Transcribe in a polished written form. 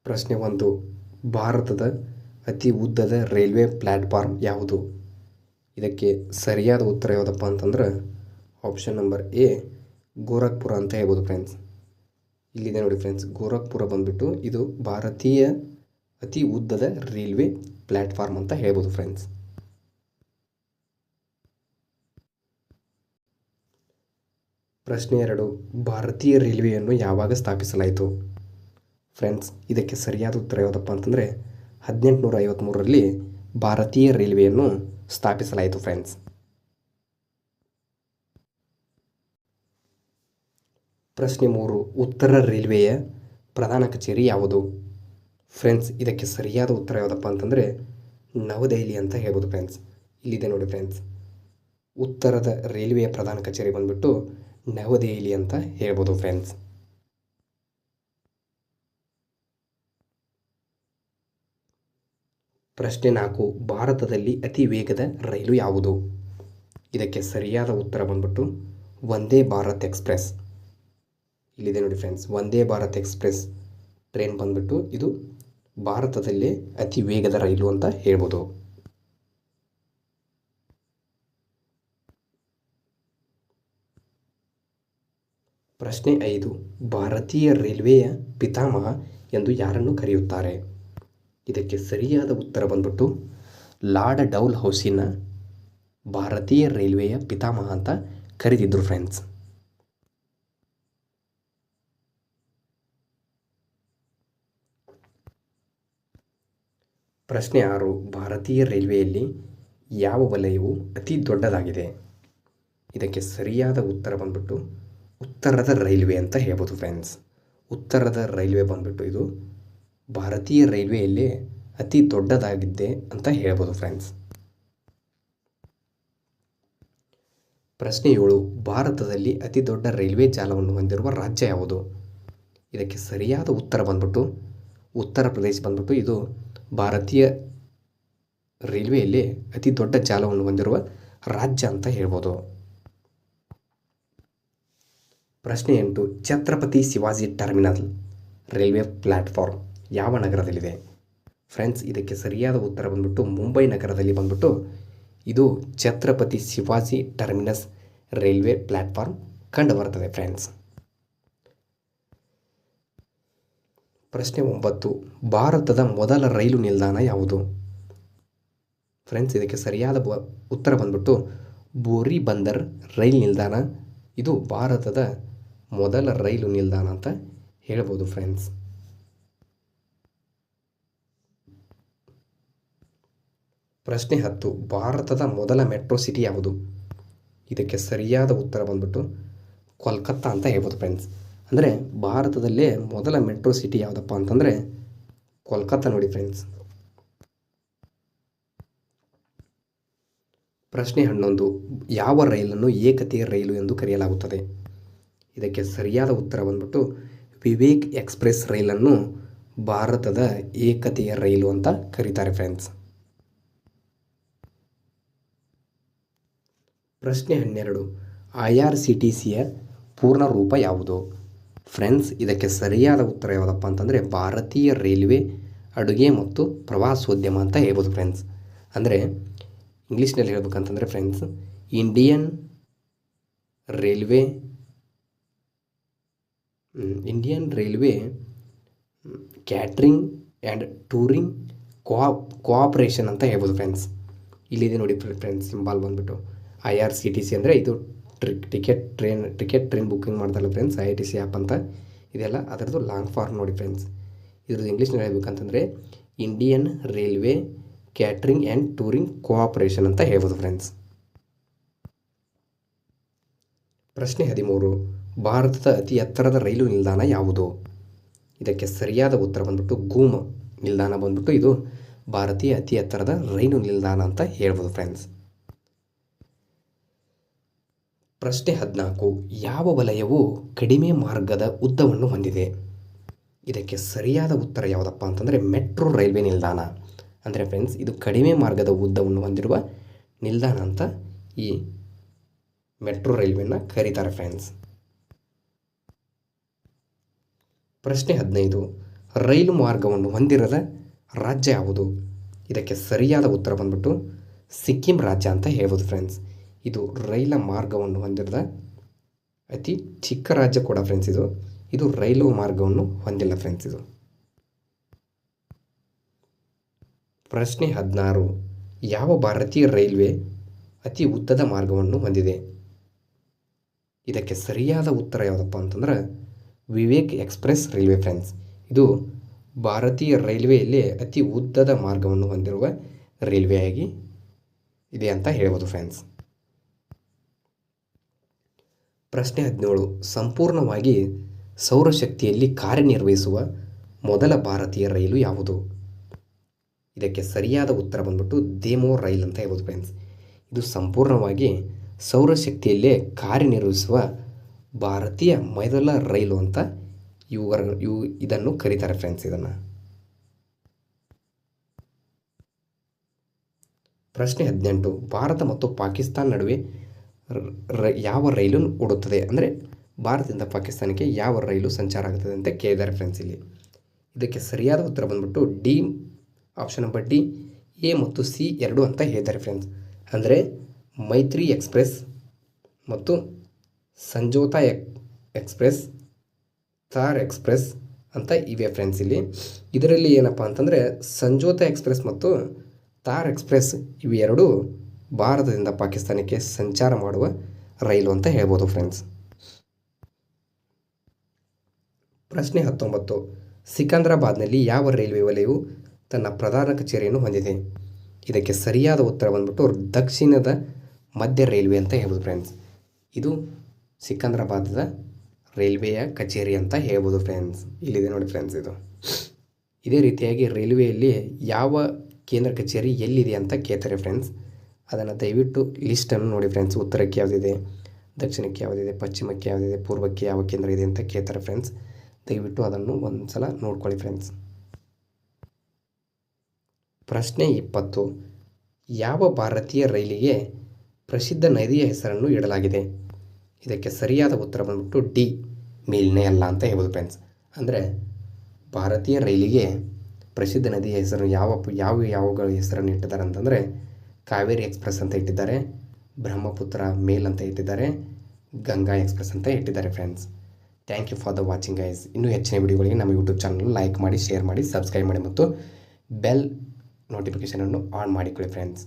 ಪ್ರಶ್ನೆ 1. ಭಾರತದ ಅತಿ ಉದ್ದದ ರೈಲ್ವೆ ಪ್ಲ್ಯಾಟ್ಫಾರ್ಮ್ ಯಾವುದು? ಇದಕ್ಕೆ ಸರಿಯಾದ ಉತ್ತರ ಯಾವುದಪ್ಪ ಅಂತಂದ್ರೆ ಆಪ್ಷನ್ ನಂಬರ್ ಎ ಗೋರಖ್ಪುರ ಅಂತ ಹೇಳ್ಬೋದು ಫ್ರೆಂಡ್ಸ್. ಇಲ್ಲಿದೆ ನೋಡಿ ಫ್ರೆಂಡ್ಸ್, ಗೋರಖ್ಪುರ ಬಂದ್ಬಿಟ್ಟು ಇದು ಭಾರತೀಯ ಅತಿ ಉದ್ದದ ರೈಲ್ವೆ ಪ್ಲ್ಯಾಟ್ಫಾರ್ಮ್ ಅಂತ ಹೇಳ್ಬೋದು ಫ್ರೆಂಡ್ಸ್. ಪ್ರಶ್ನೆ 2. ಭಾರತೀಯ ರೈಲ್ವೆಯನ್ನು ಯಾವಾಗ ಸ್ಥಾಪಿಸಲಾಯಿತು? ಫ್ರೆಂಡ್ಸ್, ಇದಕ್ಕೆ ಸರಿಯಾದ ಉತ್ತರ ಯಾವುದಪ್ಪ ಅಂತಂದರೆ 1853ರಲ್ಲಿ ಭಾರತೀಯ ರೈಲ್ವೆಯನ್ನು ಸ್ಥಾಪಿಸಲಾಯಿತು ಫ್ರೆಂಡ್ಸ್. ಪ್ರಶ್ನೆ 3. ಉತ್ತರ ರೈಲ್ವೆಯ ಪ್ರಧಾನ ಕಚೇರಿ ಯಾವುದು? ಫ್ರೆಂಡ್ಸ್, ಇದಕ್ಕೆ ಸರಿಯಾದ ಉತ್ತರ ಯಾವುದಪ್ಪ ಅಂತಂದರೆ ನವದೆಹಲಿ ಅಂತ ಹೇಳ್ಬೋದು ಫ್ರೆಂಡ್ಸ್. ಇಲ್ಲಿದೆ ನೋಡಿ ಫ್ರೆಂಡ್ಸ್, ಉತ್ತರದ ರೈಲ್ವೆಯ ಪ್ರಧಾನ ಕಚೇರಿ ಬಂದ್ಬಿಟ್ಟು ನವದೆಹಲಿ ಅಂತ ಹೇಳ್ಬೋದು ಫ್ರೆಂಡ್ಸ್. ಪ್ರಶ್ನೆ 4. ಭಾರತದಲ್ಲಿ ಅತಿ ವೇಗದ ರೈಲು ಯಾವುದು? ಇದಕ್ಕೆ ಸರಿಯಾದ ಉತ್ತರ ಬಂದ್ಬಿಟ್ಟು ವಂದೇ ಭಾರತ್ ಎಕ್ಸ್ಪ್ರೆಸ್. ಇಲ್ಲಿದೆ ನೋಡಿ friends, Vande Bharat express train ಬಂದ್ಬಿಟ್ಟು ಇದು ಭಾರತದಲ್ಲೇ ಅತಿ ವೇಗದ ರೈಲು ಅಂತ ಹೇಳ್ಬೋದು. ಪ್ರಶ್ನೆ 5. ಭಾರತೀಯ ರೈಲ್ವೆಯ ಪಿತಾಮಹ ಎಂದು ಯಾರನ್ನು ಕರೆಯುತ್ತಾರೆ? ಇದಕ್ಕೆ ಸರಿಯಾದ ಉತ್ತರ ಬಂದ್ಬಿಟ್ಟು ಲಾರ್ಡ್ ಡೌಲ್ ಹೌಸಿನ ಭಾರತೀಯ ರೈಲ್ವೆಯ ಪಿತಾಮಹ ಅಂತ ಕರೆದಿದ್ರು ಫ್ರೆಂಡ್ಸ್. ಪ್ರಶ್ನೆ 6. ಭಾರತೀಯ ರೈಲ್ವೆಯಲ್ಲಿ ಯಾವ ವಲಯವು ಅತಿ ದೊಡ್ಡದಾಗಿದೆ? ಇದಕ್ಕೆ ಸರಿಯಾದ ಉತ್ತರ ಬಂದ್ಬಿಟ್ಟು ಉತ್ತರದ ರೈಲ್ವೆ ಅಂತ ಹೇಳ್ಬೋದು ಫ್ರೆಂಡ್ಸ್. ಉತ್ತರದ ರೈಲ್ವೆ ಬಂದ್ಬಿಟ್ಟು ಇದು ಭಾರತೀಯ ರೈಲ್ವೆಯಲ್ಲಿ ಅತಿ ದೊಡ್ಡದಾಗಿದೆ ಅಂತ ಹೇಳ್ಬೋದು ಫ್ರೆಂಡ್ಸ್. ಪ್ರಶ್ನೆ 7. ಭಾರತದಲ್ಲಿ ಅತಿ ದೊಡ್ಡ ರೈಲ್ವೆ ಜಾಲವನ್ನು ಹೊಂದಿರುವ ರಾಜ್ಯ ಯಾವುದು? ಇದಕ್ಕೆ ಸರಿಯಾದ ಉತ್ತರ ಬಂದ್ಬಿಟ್ಟು ಉತ್ತರ ಪ್ರದೇಶ ಬಂದ್ಬಿಟ್ಟು ಇದು ಭಾರತೀಯ ರೈಲ್ವೆಯಲ್ಲಿ ಅತಿ ದೊಡ್ಡ ಜಾಲವನ್ನು ಹೊಂದಿರುವ ರಾಜ್ಯ ಅಂತ ಹೇಳ್ಬೋದು. ಪ್ರಶ್ನೆ 8. Chhatrapati Shivaji terminal railway platform ಯಾವ ನಗರದಲ್ಲಿದೆ? ಫ್ರೆಂಡ್ಸ್, ಇದಕ್ಕೆ ಸರಿಯಾದ ಉತ್ತರ ಬಂದ್ಬಿಟ್ಟು ಮುಂಬೈ ನಗರದಲ್ಲಿ ಬಂದ್ಬಿಟ್ಟು ಇದು Chhatrapati Shivaji terminus railway platform ಕಂಡು ಬರ್ತದೆ ಫ್ರೆಂಡ್ಸ್. ಪ್ರಶ್ನೆ 9. ಭಾರತದ ಮೊದಲ ರೈಲು ನಿಲ್ದಾಣ ಯಾವುದು? ಫ್ರೆಂಡ್ಸ್, ಇದಕ್ಕೆ ಸರಿಯಾದ ಉತ್ತರ ಬಂದ್ಬಿಟ್ಟು ಬೋರಿ ಬಂದರ್ ರೈಲು ನಿಲ್ದಾಣ ಇದು ಭಾರತದ ಮೊದಲ ರೈಲು ನಿಲ್ದಾಣ ಅಂತ ಹೇಳ್ಬೋದು ಫ್ರೆಂಡ್ಸ್. ಪ್ರಶ್ನೆ 10. ಭಾರತದ ಮೊದಲ ಮೆಟ್ರೋ ಸಿಟಿ ಯಾವುದು? ಇದಕ್ಕೆ ಸರಿಯಾದ ಉತ್ತರ ಬಂದ್ಬಿಟ್ಟು ಕೋಲ್ಕತ್ತಾ ಅಂತ ಹೇಳ್ಬೋದು ಫ್ರೆಂಡ್ಸ್. ಅಂದರೆ ಭಾರತದಲ್ಲೇ ಮೊದಲ ಮೆಟ್ರೋ ಸಿಟಿ ಯಾವುದಪ್ಪ ಅಂತಂದರೆ ಕೋಲ್ಕತ್ತಾ ನೋಡಿ ಫ್ರೆಂಡ್ಸ್. ಪ್ರಶ್ನೆ 11. ಯಾವ ರೈಲನ್ನು ಏಕತೆಯ ರೈಲು ಎಂದು ಕರೆಯಲಾಗುತ್ತದೆ? ಇದಕ್ಕೆ ಸರಿಯಾದ ಉತ್ತರ ಬಂದ್ಬಿಟ್ಟು ವಿವೇಕ್ ಎಕ್ಸ್ಪ್ರೆಸ್ ರೈಲನ್ನು ಭಾರತದ ಏಕತೆಯ ರೈಲು ಅಂತ ಕರೀತಾರೆ ಫ್ರೆಂಡ್ಸ್. ಪ್ರಶ್ನೆ 12. IRCTCಯ ಪೂರ್ಣ ರೂಪ ಯಾವುದು? ಫ್ರೆಂಡ್ಸ್, ಇದಕ್ಕೆ ಸರಿಯಾದ ಉತ್ತರ ಯಾವುದಪ್ಪ ಅಂತಂದರೆ ಭಾರತೀಯ ರೈಲ್ವೆ ಅಡುಗೆ ಮತ್ತು ಪ್ರವಾಸೋದ್ಯಮ ಅಂತ ಹೇಳ್ಬೋದು ಫ್ರೆಂಡ್ಸ್. ಅಂದರೆ ಇಂಗ್ಲೀಷ್ನಲ್ಲಿ ಹೇಳ್ಬೇಕಂತಂದರೆ friends Indian railway catering and touring cooperation ಅಂತ ಹೇಳ್ಬೋದು ಫ್ರೆಂಡ್ಸ್. ಇಲ್ಲಿದೆ ನೋಡಿ ಫ್ರೆಂಡ್ಸ್, ಸಿಂಬಲ್ ಬಂದ್ಬಿಟ್ಟು IRCTC ಅಂದರೆ ಇದು ಟಿಕೆಟ್ ಟ್ರೈನ್ ಬುಕ್ಕಿಂಗ್ ಮಾಡ್ತಾರಲ್ಲ ಫ್ರೆಂಡ್ಸ್, IRTC ಆ್ಯಪ್ ಅಂತ ಇದೆಲ್ಲ ಅದರದ್ದು ಲಾಂಗ್ ಫಾರ್ಮ್ ನೋಡಿ ಫ್ರೆಂಡ್ಸ್. ಇದ್ರದ್ದು ಇಂಗ್ಲೀಷ್ನಲ್ಲಿ ಹೇಳ್ಬೇಕಂತಂದರೆ Indian railway catering and touring cooperation ಅಂತ ಹೇಳ್ಬೋದು ಫ್ರೆಂಡ್ಸ್. ಪ್ರಶ್ನೆ 13. ಭಾರತದ ಅತಿ ಎತ್ತರದ ರೈಲು ನಿಲ್ದಾಣ ಯಾವುದು? ಇದಕ್ಕೆ ಸರಿಯಾದ ಉತ್ತರ ಬಂದ್ಬಿಟ್ಟು ಗೂಮ್ ನಿಲ್ದಾಣ ಬಂದ್ಬಿಟ್ಟು ಇದು ಭಾರತೀಯ ಅತಿ ಎತ್ತರದ ರೈಲು ನಿಲ್ದಾಣ ಅಂತ ಹೇಳ್ಬೋದು ಫ್ರೆಂಡ್ಸ್. ಪ್ರಶ್ನೆ 14. ಯಾವ ವಲಯವು ಕಡಿಮೆ ಮಾರ್ಗದ ಉದ್ದವನ್ನು ಹೊಂದಿದೆ? ಇದಕ್ಕೆ ಸರಿಯಾದ ಉತ್ತರ ಯಾವುದಪ್ಪ ಅಂತಂದರೆ ಮೆಟ್ರೋ ರೈಲ್ವೆ ನಿಲ್ದಾಣ. ಅಂದರೆ ಫ್ರೆಂಡ್ಸ್ ಇದು ಕಡಿಮೆ ಮಾರ್ಗದ ಉದ್ದವನ್ನು ಹೊಂದಿರುವ ನಿಲ್ದಾಣ ಅಂತ ಈ ಮೆಟ್ರೋ ರೈಲ್ವೆನ ಕರೀತಾರೆ ಫ್ರೆಂಡ್ಸ್. ಪ್ರಶ್ನೆ 15. ರೈಲು ಮಾರ್ಗವನ್ನು ಹೊಂದಿರದ ರಾಜ್ಯ ಯಾವುದು? ಇದಕ್ಕೆ ಸರಿಯಾದ ಉತ್ತರ ಬಂದ್ಬಿಟ್ಟು ಸಿಕ್ಕಿಂ ರಾಜ್ಯ ಅಂತ ಹೇಳ್ಬೋದು ಫ್ರೆಂಡ್ಸ್. ಇದು ರೈಲ ಮಾರ್ಗವನ್ನು ಹೊಂದಿರದ ಅತಿ ಚಿಕ್ಕ ರಾಜ್ಯ ಕೂಡ ಫ್ರೆಂಡ್ಸ್. ಇದು ರೈಲು ಮಾರ್ಗವನ್ನು ಹೊಂದಿಲ್ಲ ಫ್ರೆಂಡ್ಸ್. ಇದು ಪ್ರಶ್ನೆ 16. ಯಾವ ಭಾರತೀಯ ರೈಲ್ವೆ ಅತಿ ಉದ್ದದ ಮಾರ್ಗವನ್ನು ಹೊಂದಿದೆ? ಇದಕ್ಕೆ ಸರಿಯಾದ ಉತ್ತರ ಯಾವುದಪ್ಪ ಅಂತಂದ್ರೆ ವಿವೇಕ್ ಎಕ್ಸ್ಪ್ರೆಸ್ ರೈಲ್ವೆ ಫ್ರೆಂಡ್ಸ್. ಇದು ಭಾರತೀಯ ರೈಲ್ವೆಯಲ್ಲಿ ಅತಿ ಉದ್ದದ ಮಾರ್ಗವನ್ನು ಹೊಂದಿರುವ ರೈಲ್ವೆಯಾಗಿ ಇದೆ ಅಂತ ಹೇಳ್ಬೋದು ಫ್ರೆಂಡ್ಸ್. ಪ್ರಶ್ನೆ 17. ಸಂಪೂರ್ಣವಾಗಿ ಸೌರಶಕ್ತಿಯಲ್ಲಿ ಕಾರ್ಯನಿರ್ವಹಿಸುವ ಮೊದಲ ಭಾರತೀಯ ರೈಲು ಯಾವುದು? ಇದಕ್ಕೆ ಸರಿಯಾದ ಉತ್ತರ ಬಂದ್ಬಿಟ್ಟು ದೇಮೋ ರೈಲ್ ಅಂತ ಹೇಳ್ಬೋದು ಫ್ರೆಂಡ್ಸ್. ಇದು ಸಂಪೂರ್ಣವಾಗಿ ಸೌರಶಕ್ತಿಯಲ್ಲೇ ಕಾರ್ಯನಿರ್ವಹಿಸುವ ಭಾರತೀಯ ಮೊದಲ ರೈಲು ಅಂತ ಇದನ್ನು ಕರೀತಾರೆ ಫ್ರೆಂಡ್ಸ್. ಇದನ್ನು ಪ್ರಶ್ನೆ 18. ಭಾರತ ಮತ್ತು ಪಾಕಿಸ್ತಾನ ನಡುವೆ ಯಾವ ರೈಲು ಓಡುತ್ತದೆ? ಅಂದರೆ ಭಾರತದಿಂದ ಪಾಕಿಸ್ತಾನಕ್ಕೆ ಯಾವ ರೈಲು ಸಂಚಾರ ಆಗುತ್ತದೆ ಅಂತ ಕೇಳಿದ್ದಾರೆ ಫ್ರೆಂಡ್ಸ್. ಇದಕ್ಕೆ ಸರಿಯಾದ ಉತ್ತರ ಬಂದ್ಬಿಟ್ಟು D, option number D, A ಮತ್ತು ಸಿ ಎರಡು ಅಂತ ಹೇಳಿದ್ದಾರೆ ಫ್ರೆಂಡ್ಸ್. ಅಂದರೆ ಮೈತ್ರಿ ಎಕ್ಸ್ಪ್ರೆಸ್ ಮತ್ತು ಸಂಜೋತಾ ಎಕ್ಸ್ಪ್ರೆಸ್, ಥಾರ್ ಎಕ್ಸ್ಪ್ರೆಸ್ ಅಂತ ಇವೆ ಫ್ರೆಂಡ್ಸ್. ಇದರಲ್ಲಿ ಏನಪ್ಪ ಅಂತಂದರೆ ಸಂಜೋತಾ ಎಕ್ಸ್ಪ್ರೆಸ್ ಮತ್ತು ಥಾರ್ ಎಕ್ಸ್ಪ್ರೆಸ್ ಇವೆರಡು ಭಾರತದಿಂದ ಪಾಕಿಸ್ತಾನಕ್ಕೆ ಸಂಚಾರ ಮಾಡುವ ರೈಲು ಅಂತ ಹೇಳ್ಬೋದು ಫ್ರೆಂಡ್ಸ್. ಪ್ರಶ್ನೆ 19. ಸಿಕಂದ್ರಾಬಾದ್ನಲ್ಲಿ ಯಾವ ರೈಲ್ವೆ ವಲಯವು ತನ್ನ ಪ್ರಧಾನ ಕಚೇರಿಯನ್ನು ಹೊಂದಿದೆ? ಇದಕ್ಕೆ ಸರಿಯಾದ ಉತ್ತರ ಬಂದ್ಬಿಟ್ಟು ದಕ್ಷಿಣದ ಮಧ್ಯ ರೈಲ್ವೆ ಅಂತ ಹೇಳ್ಬೋದು ಫ್ರೆಂಡ್ಸ್. ಇದು ಸಿಕಂದ್ರಾಬಾದದ ರೈಲ್ವೆಯ ಕಚೇರಿ ಅಂತ ಹೇಳ್ಬೋದು ಫ್ರೆಂಡ್ಸ್. ಇಲ್ಲಿದೆ ನೋಡಿ ಫ್ರೆಂಡ್ಸ್. ಇದೇ ರೀತಿಯಾಗಿ ರೈಲ್ವೆಯಲ್ಲಿ ಯಾವ ಕೇಂದ್ರ ಕಚೇರಿ ಎಲ್ಲಿದೆ ಅಂತ ಕೇಳ್ತಾರೆ ಫ್ರೆಂಡ್ಸ್. ಅದನ್ನು ದಯವಿಟ್ಟು ಲಿಸ್ಟನ್ನು ನೋಡಿ ಫ್ರೆಂಡ್ಸ್. ಉತ್ತರಕ್ಕೆ ಯಾವುದಿದೆ, ದಕ್ಷಿಣಕ್ಕೆ ಯಾವುದಿದೆ, ಪಶ್ಚಿಮಕ್ಕೆ ಯಾವುದಿದೆ, ಪೂರ್ವಕ್ಕೆ ಯಾವ ಕೇಂದ್ರ ಇದೆ ಅಂತ ಕೇಳ್ತಾರೆ ಫ್ರೆಂಡ್ಸ್. ದಯವಿಟ್ಟು ಅದನ್ನು ಒಂದು ಸಲ ನೋಡ್ಕೊಳ್ಳಿ ಫ್ರೆಂಡ್ಸ್. ಪ್ರಶ್ನೆ 20. ಯಾವ ಭಾರತೀಯ ರೈಲಿಗೆ ಪ್ರಸಿದ್ಧ ನದಿಯ ಹೆಸರನ್ನು ಇಡಲಾಗಿದೆ? ಇದಕ್ಕೆ ಸರಿಯಾದ ಉತ್ತರ ಬಂದ್ಬಿಟ್ಟು ಡಿ, ಮೇಲ್ನೈ ಅಂತ ಹೇಳ್ಬೋದು ಫ್ರೆಂಡ್ಸ್. ಅಂದರೆ ಭಾರತೀಯ ರೈಲಿಗೆ ಪ್ರಸಿದ್ಧ ನದಿಯ ಹೆಸರು ಯಾವುಗಳ ಹೆಸರನ್ನು ಇಟ್ಟಿದ್ದಾರೆ ಅಂತಂದರೆ ಕಾವೇರಿ ಎಕ್ಸ್ಪ್ರೆಸ್ ಅಂತ ಇಟ್ಟಿದ್ದಾರೆ, ಬ್ರಹ್ಮಪುತ್ರ ಮೇಲ್ ಅಂತ ಇಟ್ಟಿದ್ದಾರೆ, ಗಂಗಾ ಎಕ್ಸ್ಪ್ರೆಸ್ ಅಂತ ಇಟ್ಟಿದ್ದಾರೆ friends. Thank you for the watching guys. ಇನ್ನೂ ಹೆಚ್ಚಿನ ವಿಡಿಯೋಗಳಿಗೆ ನಮ್ಮ ಯೂಟ್ಯೂಬ್ ಚಾನಲ್ ಲೈಕ್ ಮಾಡಿ, ಶೇರ್ ಮಾಡಿ, ಸಬ್ಸ್ಕ್ರೈಬ್ ಮಾಡಿ ಮತ್ತು ಬೆಲ್ ನೋಟಿಫಿಕೇಷನನ್ನು ಆನ್ ಮಾಡಿಕೊಳ್ಳಿ ಫ್ರೆಂಡ್ಸ್.